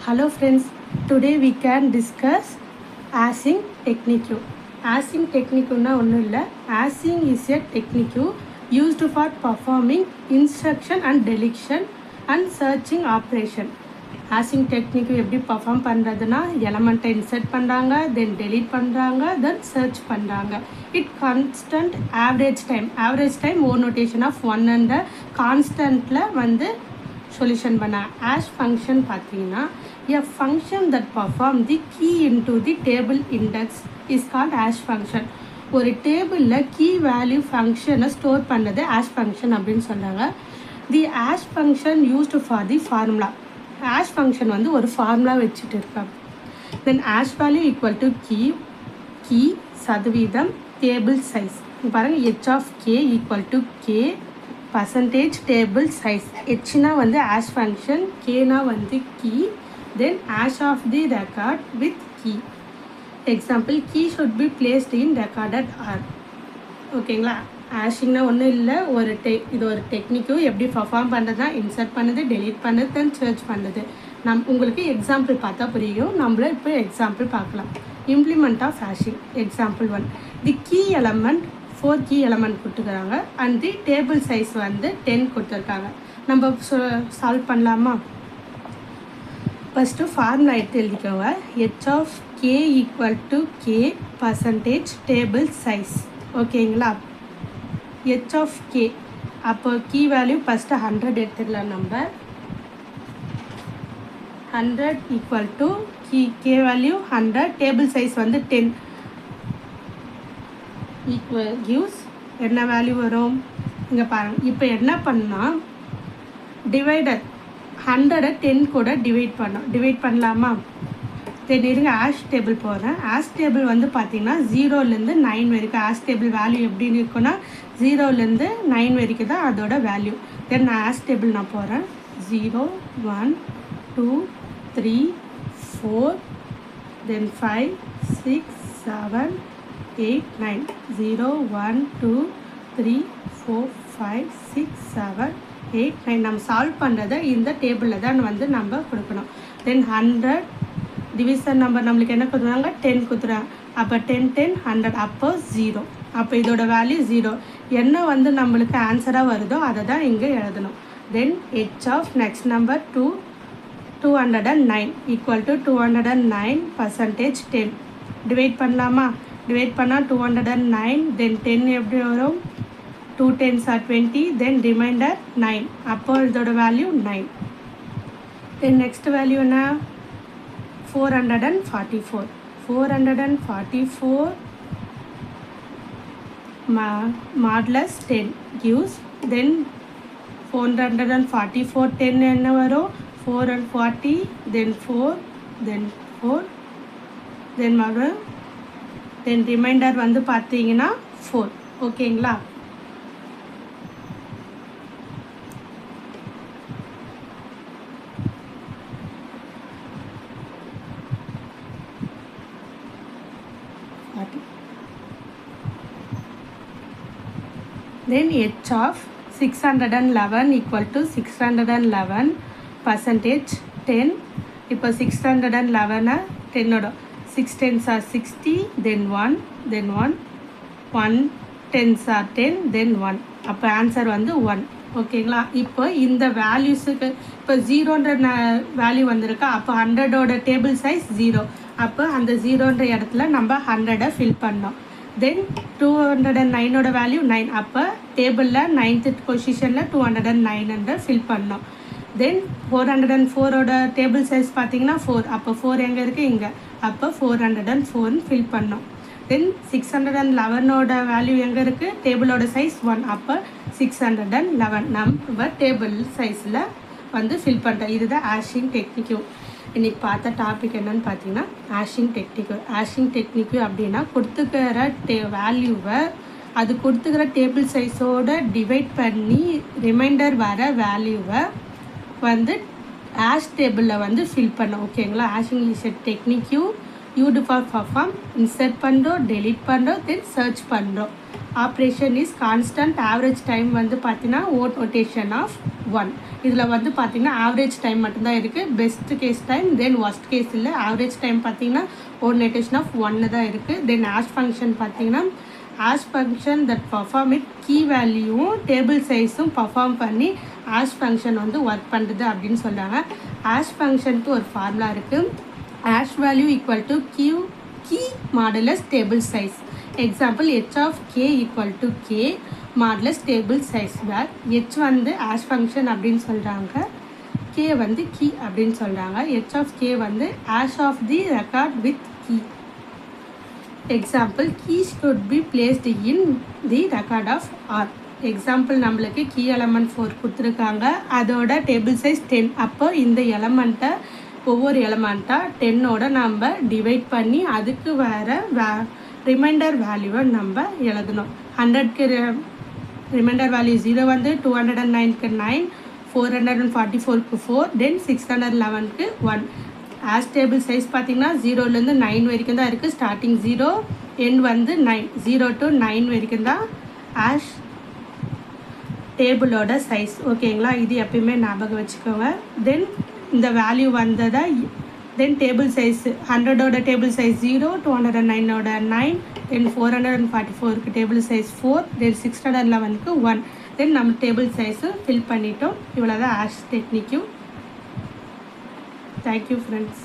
Hello friends, today we can discuss async technique. Async technique async is a technique used for performing instruction and deletion and searching operation. Async technique எப்படி perform பண்ணுறதுனா element insert பண்ணுறாங்க, then delete பண்ணுறாங்க, then search பண்ணுறாங்க. It constant average time ஒரு notation of 1 and constantல வந்து solution பண்ண hash function பார்த்தீங்கன்னா a function that perform the key into the table index is called hash function. ஒரு டேபிளில் key value ஃபங்க்ஷனை ஸ்டோர் பண்ணது hash function அப்படின்னு சொல்கிறாங்க. The hash function used for the formula. hash function வந்து ஒரு ஃபார்முலா வச்சுட்டு இருக்காங்க. Then hash value equal to key சதவீதம் table size. பாருங்கள் h of k equal to k percentage table size. Hனா வந்து hash function, kனா வந்து key, then hash of the record with key. Example, key should be placed in recorded R. ஓகேங்களா? ஹேஷிங்னா ஒன்றும் இல்லை, இது ஒரு டெக்னிக்கும் எப்படி பர்ஃபார்ம் பண்ணுறதுனா இன்சர்ட் பண்ணுது, டெலீட் பண்ணுது, தென் சர்ச் பண்ணுது. உங்களுக்கு எக்ஸாம்பிள் பார்த்தா புரியும். நம்மள இப்போ எக்ஸாம்பிள் பார்க்கலாம். Implement of hashing. Example 1, the key element 4 key element கொடுத்துருக்காங்க அண்ட் தி டேபிள் சைஸ் வந்து 10 கொடுத்துருக்காங்க. நம்ம சால்வ் பண்ணலாமா? ஃபஸ்ட்டு ஃபார்முலா எடுத்து எழுதிக்கோங்க. h of k equal to k percentage table size. ஓகேங்களா? h of k அப்போ கீ வேல்யூ ஃபஸ்ட்டு 100 எடுத்துக்கலாம். நம்ம 100 equal to k value 100, table size வந்து 10 equal gives என்ன வேல்யூ வரும் இங்கே பாருங்கள். இப்போ என்ன பண்ணால் டிவைடர் 100 10 கூட டிவைட் பண்ணலாமா? சரி இருங்க, ஆஷ் டேபிள் போகிறேன். ஆஷ் டேபிள் வந்து பார்த்திங்கன்னா 0லேருந்து 9 வரைக்கும் ஆஷ் டேபிள் வேல்யூ எப்படி இருக்குன்னா 0லேருந்து 9 வரைக்கும் தான் அதோட வேல்யூ. தென் நான் ஆஷ் டேபிள் நான் போகிறேன். 0 1 2 3 4 தென் 5 6 7 8 9 0 1 2 3 4 5 6 7 8 9 நம்ம சால்வ் பண்ணுறதை இந்த டேபிளில் தான் வந்து நம்ம கொடுக்கணும். தென் 100 டிவிஷன் நம்பர் நம்மளுக்கு என்ன கொடுத்துறாங்க? 10 கொடுத்துறாங்க. அப்போ 10 10 100 அப்போ 0. அப்போ இதோட வேல்யூ 0. என்ன வந்து நம்மளுக்கு ஆன்சராக வருதோ அதை தான் இங்கே எழுதணும். Then h of next number 209 equal to 209 percentage 10. Divide பண்ணலாமா? டிவைட் பண்ணால் 209, தென் 10 எப்படி வரும்? 2 10s are 20, தென் ரிமைண்டர் 9. அப்போ இதோட வேல்யூ 9. தென் நெக்ஸ்ட் வேல்யூ என்ன? 444 modulus 10 gives, then 444 10 என்ன வரும்? 4 and 40, then 4, then 4, then வரும், then ரிமைண்டர் வந்து பார்த்தீங்கன்னா 4. ஓகேங்களா? Then h of 611 equal to 611 percentage 10. இப்போ 611 10ஓட 6 10s are 60, then 1, then 1 1 10s are 10, then 1. அப்போ ஆன்சர் வந்து 1. ஓகேங்களா? இப்போ இந்த வேல்யூஸுக்கு இப்போ 0ன்ற வேல்யூ வந்திருக்கா. அப்போ 100ஓட டேபிள் சைஸ் 0. அப்போ அந்த 0ன்ற இடத்துல நம்ம 100 ஃபில் பண்ணோம். தென் 209ஓட வேல்யூ 9. அப்போ டேபிளில் 9th பொசிஷனில் 209 ஃபில் பண்ணோம். தென் 404ஓட டேபிள் சைஸ் பார்த்தீங்கன்னா 4. அப்போ 4 எங்கே இருக்குது? இங்கே. அப்போ 404 ஃபில் பண்ணோம். தென் 611ஓட வேல்யூ எங்கே இருக்குது? டேபிளோட சைஸ் 1. அப்போ 611 நம்ம டேபிள் சைஸில் வந்து ஃபில் பண்ணுறோம். இதுதான் ஹேஷிங் டெக்னிக்கு. இன்றைக்கி பார்த்த டாபிக் என்னன்னு பார்த்தீங்கன்னா ஹேஷிங் டெக்னிக்கு. ஹேஷிங் டெக்னிக்கு அப்படின்னா கொடுத்துக்கிற வேல்யூவை அது கொடுத்துக்கிற டேபிள் சைஸோட டிவைட் பண்ணி ரிமைண்டர் வர வேல்யூவை வந்து ஹேஷ் டேபிளில் வந்து ஃபில் பண்ணோம். ஓகேங்களா? Hashing is a technique used for perform insert பண்ணுறோம், டெலீட் பண்ணுறோம், தென் சர்ச் பண்ணுறோம். Operation is constant. Average time வந்து பார்த்தீங்கன்னா ஓட் ரொட்டேஷன் ஆஃப் 1. இதில் வந்து பார்த்திங்கன்னா ஆவரேஜ் டைம் மட்டும்தான் இருக்குது. Best case time then worst case இல்லை. ஆவரேஜ் டைம் பார்த்திங்கன்னா ஓரியன்டேஷன் ஆஃப் 1 தான் இருக்குது. தென் ஆஷ் ஃபங்க்ஷன் பார்த்திங்கன்னா hash function that perform it key வேல்யூவும் டேபிள் சைஸும் பர்ஃபார்ம் பண்ணி ஆஷ் ஃபங்க்ஷன் வந்து ஒர்க் பண்ணுறது அப்படின்னு சொல்கிறாங்க. ஆஷ் ஃபங்க்ஷனுக்கு ஒரு ஃபார்முலா இருக்குது. Hash value equal to key modulus table size. Example h of k equal to k modulus table size where h வந்து ஆஷ் ஃபங்க்ஷன் அப்படின்னு சொல்கிறாங்க, k வந்து கீ அப்படின்னு சொல்கிறாங்க. h of k வந்து hash of the record with key. Example keys could be placed in the record of R. Example நம்மளுக்கு key element 4 கொடுத்துருக்காங்க, அதோட டேபிள் சைஸ் 10. அப்போ இந்த எலமெண்ட்டை ஒவ்வொரு எலமெண்ட்டாக 10ஓட நம்ம டிவைட் பண்ணி அதுக்கு வேறு ரிமைண்டர் வேல்யூவை நம்ம எழுதணும். 100க்கு ரிமைண்டர் வேல்யூ 0 வந்து 209க்கு 9, 444க்கு 4, தென் 611க்கு 1. ஆஷ் டேபிள் சைஸ் பார்த்திங்கன்னா 0லேருந்து 9 வரைக்கும் தான் இருக்குது. ஸ்டார்டிங் 0, எண்ட் வந்து 9. 0 to 9 வரைக்கும் தான் ஆஷ் டேபிளோட சைஸ். ஓகேங்களா, இது எப்பயுமே ஞாபகம் வச்சுக்கோங்க. தென் இந்த வேல்யூ வந்ததை தென் டேபிள் சைஸ் 100ஓட டேபிள் சைஸ் 0, 209ஓட 9, தென் 444க்கு டேபிள் சைஸ் 4, தென் 611க்கு 1. தென் நம்ம டேபிள் சைஸு ஃபில் பண்ணிட்டோம். இவ்வளோ தான் ஆஷ் டெக்னிக்கும். Thank you friends.